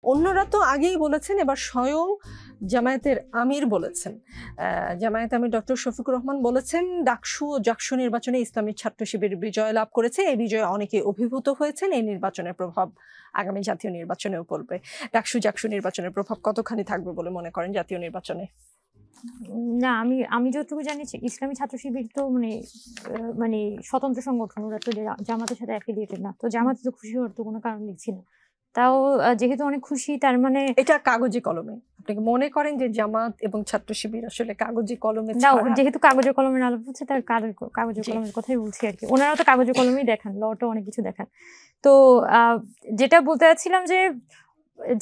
অন্যরা তো আগেই বলেছেন, এবার স্বয়ং জামায়াতের আমির বলেছেন। জামায়াত আমির ডক্টর শফিকুর রহমান বলেছেন, ডাকসু ও জাকসু নির্বাচনে ইসলামী ছাত্র শিবির বিজয় লাভ করেছে। এই বিজয়ে অনেকে অভিভূত হয়েছেন। এই নির্বাচনের প্রভাব আগামী জাতীয় নির্বাচনেও পড়বে। ডাকসু জাকসু নির্বাচনের প্রভাব কতখানি থাকবে বলে মনে করেন জাতীয় নির্বাচনে? না, আমি যতটুকু জানি ইসলামী ছাত্র শিবির তো মানে স্বতন্ত্র সংগঠন, ওরা তো জামাতের সাথে অ্যাফিলিয়েটেড না। তো জামাতে তো খুশি হওয়ার তো কোনো কারণ দেখছি না। তাও যেহেতু অনেক খুশি, তার মানে এটা কাগজে কলমে। আপনি কি মনে করেন যে জামাত এবং ছাত্র শিবির আসলে কাগজে কলমে? না, যেহেতু কাগজে কলমের আলাপ হচ্ছে, তার কাগজে কলমের কথাই বলছি আর কি। ওনারা তো কাগজে কলমেই দেখান, লটা অনেক কিছু দেখান। তো যেটা বলতে চাচ্ছিলাম যে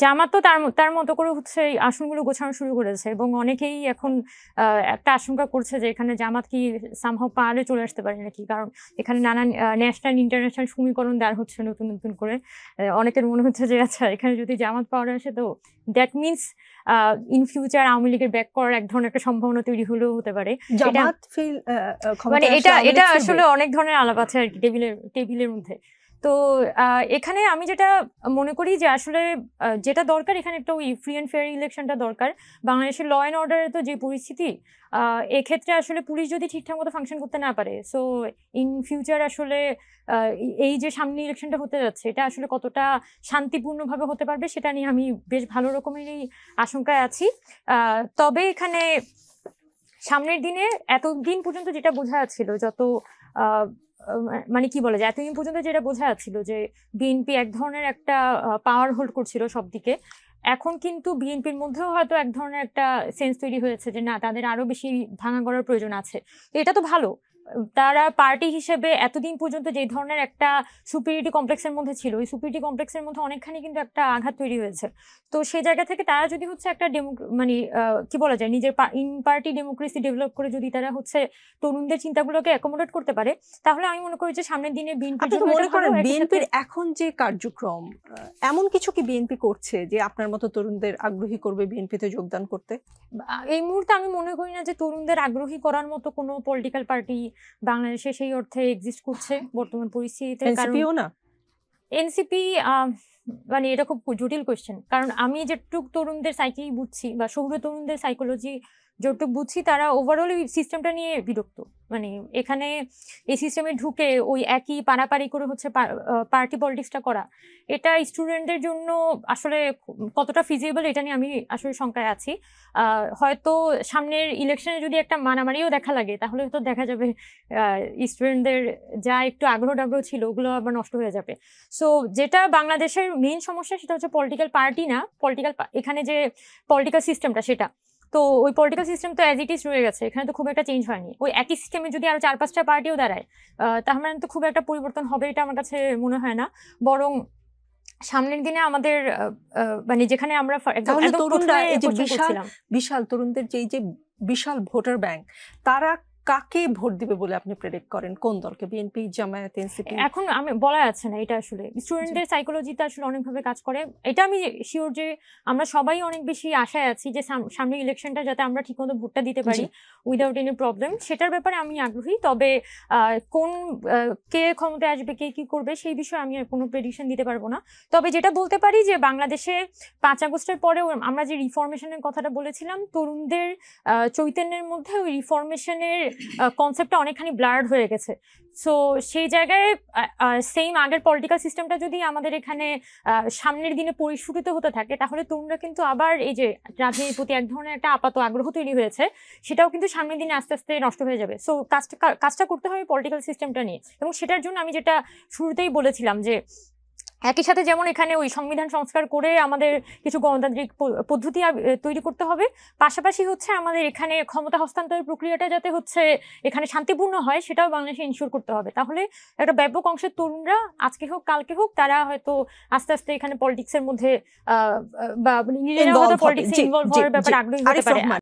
জামাত তো তার মতো করে হচ্ছে আসনগুলো গোছানো শুরু করেছে, এবং অনেকেই এখন একটা আশঙ্কা করছে যে এখানে জামাত কি সামহাও পাহাড়ে চলে আসতে পারে নাকি, কারণ এখানে নানান ন্যাশনাল ইন্টারন্যাশনাল সমীকরণ দেওয়া হচ্ছে নতুন নতুন করে। অনেকের মনে হচ্ছে যে আচ্ছা, এখানে যদি জামাত পাওয়ার আসে তো that means in future Awami লীগের ব্যাক করার এক ধরনের একটা সম্ভাবনা তৈরি হলেও হতে পারে। মানে এটা আসলে অনেক ধরনের আলাপ আছে আর কি টেবিলের মধ্যে। তো এখানে আমি যেটা মনে করি যে আসলে যেটা দরকার, এখানে একটা ওই ফ্রি অ্যান্ড ফেয়ার ইলেকশনটা দরকার। বাংলাদেশের ল অ্যান্ড অর্ডারের তো যে পরিস্থিতি, এক্ষেত্রে আসলে পুলিশ যদি ঠিকঠাক মতো ফাংশন করতে না পারে, সো ইন ফিউচার আসলে এই যে সামনে ইলেকশনটা হতে যাচ্ছে, এটা আসলে কতটা শান্তিপূর্ণভাবে হতে পারবে সেটা নিয়ে আমি বেশ ভালো রকমেরই আশঙ্কায় আছি। তবে এখানে সামনের দিনে এতদিন পর্যন্ত যেটা বোঝা যাচ্ছিল, মানে কি বলে, এতদিন পর্যন্ত যেটা বোঝা যাচ্ছিল যে বিএনপি এক ধরনের একটা পাওয়ার হোল্ড করছিল সব দিকে, এখন কিন্তু বিএনপির মধ্যেও হয়তো এক ধরনের একটা সেন্স তৈরি হয়েছে যে না, তাদের আরো বেশি ভাঙা গড়ার প্রয়োজন আছে। এটা তো ভালো। তারা পার্টি হিসেবে এতদিন পর্যন্ত যে ধরনের একটা সুপিরিয়রিটি কমপ্লেক্সের মধ্যে ছিল, ওই সুপিরিয়রিটি কমপ্লেক্সের মধ্যে অনেকখানি কিন্তু একটা আঘাত তৈরি হয়েছে। তো সেই জায়গা থেকে তারা যদি হচ্ছে একটা মানে কি বলা যায়, নিজের ইন পার্টি ডেমোক্রেসি ডেভেলপ করে যদি তারা হচ্ছে তরুণদের চিন্তাগুলোকে অ্যাকোমোডেট করতে পারে, তাহলে আমি মনে করি যে সামনের দিনে বিএনপির এখন যে কার্যক্রম, এমন কিছু কি বিএনপি করছে যে আপনার মতো তরুণদের আগ্রহী করবে বিএনপিতে যোগদান করতে? এই মুহূর্তে আমি মনে করি না যে তরুণদের আগ্রহী করার মতো কোনো পলিটিক্যাল পার্টি বাংলাদেশে সেই অর্থে এক্সিস্ট করছে বর্তমান পরিস্থিতিতে। এনসিপিও না? এনসিপি মানে এটা খুব জটিল কোয়েশ্চেন, কারণ আমি যেটুকু তরুণদের সাইকি বুঝছি বা সৌর তরুণদের সাইকোলজি যতটুকু বুঝছি, তারা ওভারঅল এই সিস্টেমটা নিয়ে বিরক্ত। মানে এখানে এই সিস্টেমে ঢুকে ওই একই পারাপারি করে হচ্ছে পার্টি পলিটিক্সটা করা, এটা স্টুডেন্টদের জন্য আসলে কতটা ফিজিবল এটা নিয়ে আমি আসলে শঙ্কায় আছি। হয়তো সামনের ইলেকশনে যদি একটা মারামারিও দেখা লাগে, তাহলে হয়তো দেখা যাবে স্টুডেন্টদের যা একটু আগ্রহ ছিল ওগুলো আবার নষ্ট হয়ে যাবে। সো যেটা বাংলাদেশের মেইন সমস্যা, সেটা হচ্ছে পলিটিক্যাল পার্টি না, এখানে যে পলিটিক্যাল সিস্টেমটা, সেটা তো ওই পলিটিক্যাল সিস্টেম তো অ্যাজ ইট ইজ রয়ে গেছে, এখানে তো খুব একটা চেঞ্জ হয়নি। ওই একই সিস্টেমে যদি আরো 4-5টা পার্টিও দাঁড়ায়, তার মানে তো খুব একটা পরিবর্তন হবে এটা আমার কাছে মনে হয় না। বরং সামনের দিনে আমাদের মানে যেখানে আমরা বিশাল তরুণদের যে বিশাল ভোটার ব্যাংক, তারা কাকে ভোট দিবে বলে আপনি প্রেডিক্ট করেন? কোন দলকে? BNP, Jamaat, NCP? এখন আমি বলা যাচ্ছে না। এটা আসলে স্টুডেন্টদের সাইকোলজিতে আসলে অনেকভাবে কাজ করে। এটা আমি শিওর যে আমরা সবাই অনেক বেশি আশায় আছি যে সামনের ইলেকশনটা যাতে আমরা ঠিকমতো ভোটটা দিতে পারি উইদাউট এনি প্রবলেম, সেটার ব্যাপারে আমি আগ্রহী। তবে কে ক্ষমতায় আসবে, কে কি করবে, সেই বিষয়ে আমি কোনো প্রেডিকশন দিতে পারবো না। তবে যেটা বলতে পারি যে বাংলাদেশে 5 আগস্টের পরেও আমরা যে রিফরমেশনের কথাটা বলেছিলাম, তরুণদের চৈতন্যের মধ্যে ওই রিফরমেশনের কনসেপ্টটা অনেকখানি ব্লার্ড হয়ে গেছে। সো সেই জায়গায় সেম আগের পলিটিক্যাল সিস্টেমটা যদি আমাদের এখানে সামনের দিনে পরিস্ফুটিত হতে থাকে, তাহলে তরুণরা কিন্তু আবার এই যে রাজনীতির প্রতি এক ধরনের একটা আপাত আগ্রহ তৈরি হয়েছে, সেটাও কিন্তু সামনের দিনে আস্তে আস্তে নষ্ট হয়ে যাবে। সো কাজটা করতে হবে পলিটিক্যাল সিস্টেমটা নিয়ে, এবং সেটার জন্য আমি যেটা শুরুতেই বলেছিলাম যে একই সাথে যেমন এখানে ওই সংবিধান সংস্কার করে আমাদের কিছু গণতান্ত্রিক পদ্ধতি তৈরি করতে হবে, পাশাপাশি হচ্ছে আমাদের এখানে ক্ষমতা হস্তান্তরের প্রক্রিয়াটা যাতে হচ্ছে এখানে শান্তিপূর্ণ হয়, সেটাও বাংলাদেশে ইনশিওর করতে হবে। তাহলে একটা ব্যাপক অংশের তরুণরা আজকে হোক কালকে হোক, তারা হয়তো আস্তে আস্তে এখানে পলিটিক্সের মধ্যে বা নিজেরা হয়তো পলিটিক্সে ইনভলভ হওয়ার ব্যাপারে আগ্রহী হতে পারে।